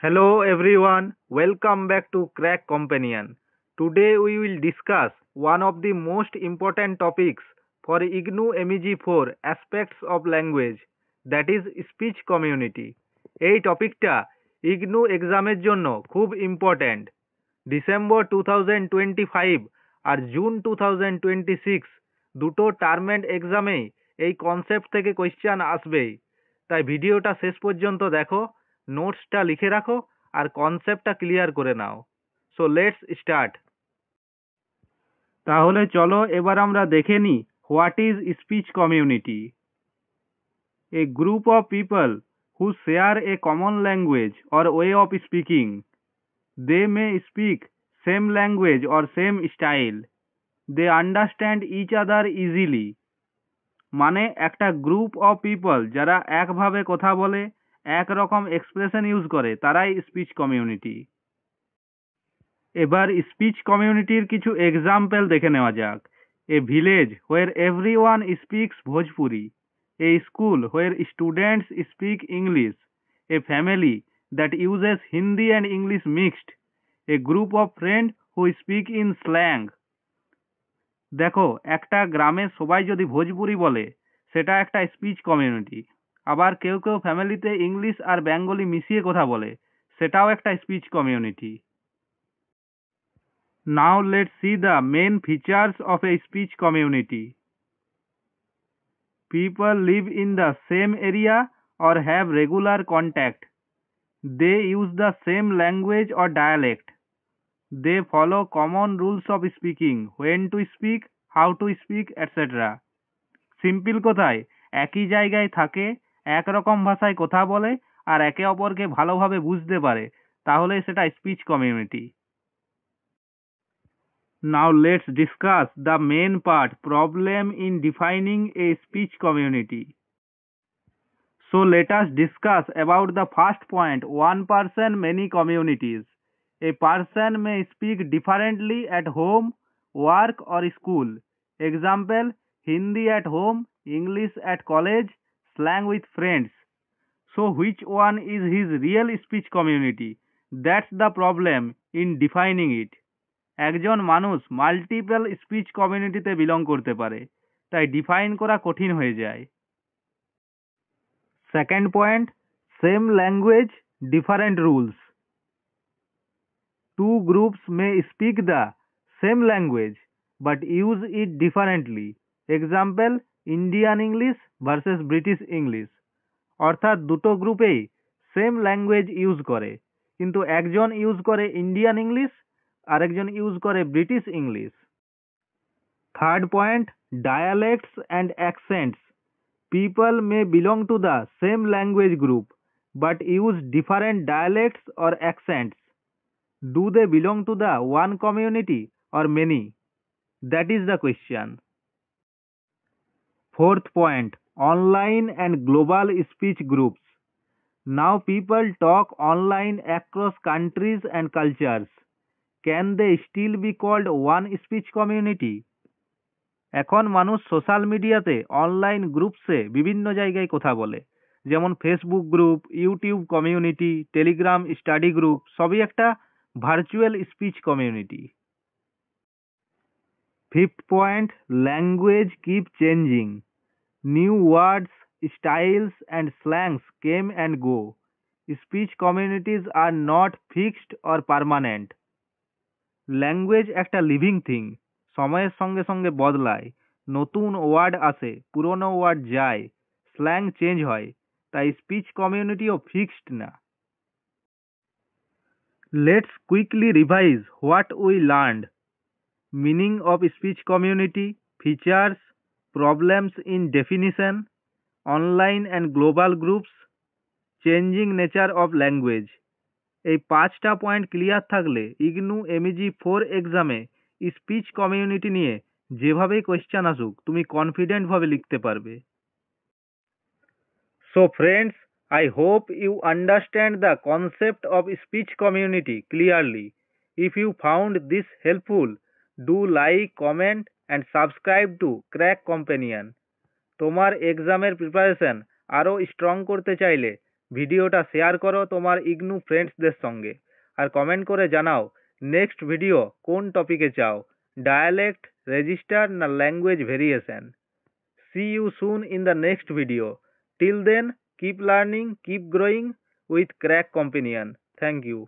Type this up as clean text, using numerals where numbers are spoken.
Hello everyone, welcome back to Crack Companion. Today we will discuss one of the most important topics for IGNOU MEG4 aspects of language, that is speech community. এই টপিকটা ইগনু এক্সামের জন্য খুব important. December 2025 আর June 2026 দুটো term and এক্সামেই এই concept থেকে question আসবেই। তাই ভিডিওটা শেষ পর্যন্ত দেখো, নোটসটা লিখে রাখো আর কনসেপ্টটা ক্লিয়ার করে নাও। So let's start. তাহলে চলো এবার আমরা দেখে নিই what is speech community. A group of people who share a common language or way of speaking. They may speak same language or same style. They understand each other easily. মানে একটা group of people যারা একভাবে কথা বলে, একরকম expression use করে, তারাই speech community. এবার স্পিচ কমিউনিটির কিছু এক্সাম্পল দেখে নেওয়া যাক। A village where everyone speaks Bhojpuri, A school where students speak English, A family that uses Hindi and English mixed, A group of friend who speak in slang. দেখো, একটা গ্রামের সবাই যদি ভোজপুরি বলে সেটা একটা স্পিচ কমিউনিটি। আবার কেউ কেউ ফ্যামিলিতে ইংলিশ আর বেঙ্গলি মিশিয়ে কথা বলে, সেটাও একটা speech community. Now let's see the main features of a speech community. People live in the same area or have regular contact. They use the same language or dialect. They follow common rules of speaking, when to speak, how to speak, etc. Simple কথায় একই জায়গায় থাকে, একরকম ভাষায় কথা বলে আর একে অপরকে ভালোভাবে বুঝতে পারে, তাহলে সেটা speech community. Now let's discuss the main part, problem in defining a speech community. So let us discuss about the first point, one person, many communities. A person may speak differently at home, work or school. Example, Hindi at home, English at college, slang with friends. So which one is his real speech community? That's the problem in defining it. একজন মানুষ multiple speech কমিউনিটিতে belong করতে পারে, তাই define করা কঠিন হয়ে যায়। Second point, same language, different rules. Two groups may speak the same language but use it differently. Example, Indian English versus British English. অর্থাৎ দুটো গ্রুপেই সেম ল্যাঙ্গুয়েজ ইউজ করে, কিন্তু একজন ইউজ করে ইন্ডিয়ান ইংলিশ, আরেকজন ইউজ করে British English. Third point, dialects and accents. People may belong to the same language group but use different dialects or accents. Do they belong to the one community or many? That is the question. Fourth point, online and global speech groups. Now people talk online across countries and cultures. Can they still be called one speech community? এখন মানুষ social মিডিয়াতে online গ্রুপসে বিভিন্ন জায়গায় কথা বলে, যেমন Facebook group, YouTube community, Telegram study group, সবই একটা virtual speech community. Fifth point, language keep changing. New words, styles and slangs came and go. Speech communities are not fixed or permanent. Language একটা living thing, সময়ের সঙ্গে সঙ্গে বদলায়, নতুন word আসে, পুরনো ওয়ার্ড যায়, স্ল্যাং চেঞ্জ হয়, তাই স্পিচ কমিউনিটিও ফিক্সড না। Let's quickly revise what we learned. Meaning of speech community, features, problems in definition, online and global groups, changing nature of language. এই পাঁচটা পয়েন্ট ক্লিয়ার থাকলে ইগনু MEG4 এক্সামে স্পিচ কমিউনিটি নিয়ে যেভাবেই question আসুক তুমি কনফিডেন্টভাবে লিখতে পারবে। So friends, I hope you understand the concept of speech community clearly. If you found this helpful, do like, comment and subscribe to Crack Companion. তোমার এক্সামের প্রিপারেশন আরও স্ট্রং করতে চাইলে ভিডিওটা শেয়ার করো তোমার ইগনু ফ্রেন্ডসদের সঙ্গে, আর কমেন্ট করে জানাও নেক্সট ভিডিও কোন টপিকে চাও, ডায়ালেক্ট, রেজিস্টার না language variation. See you soon in the next video. Till then, keep learning, keep growing with Crack Companion. Thank you.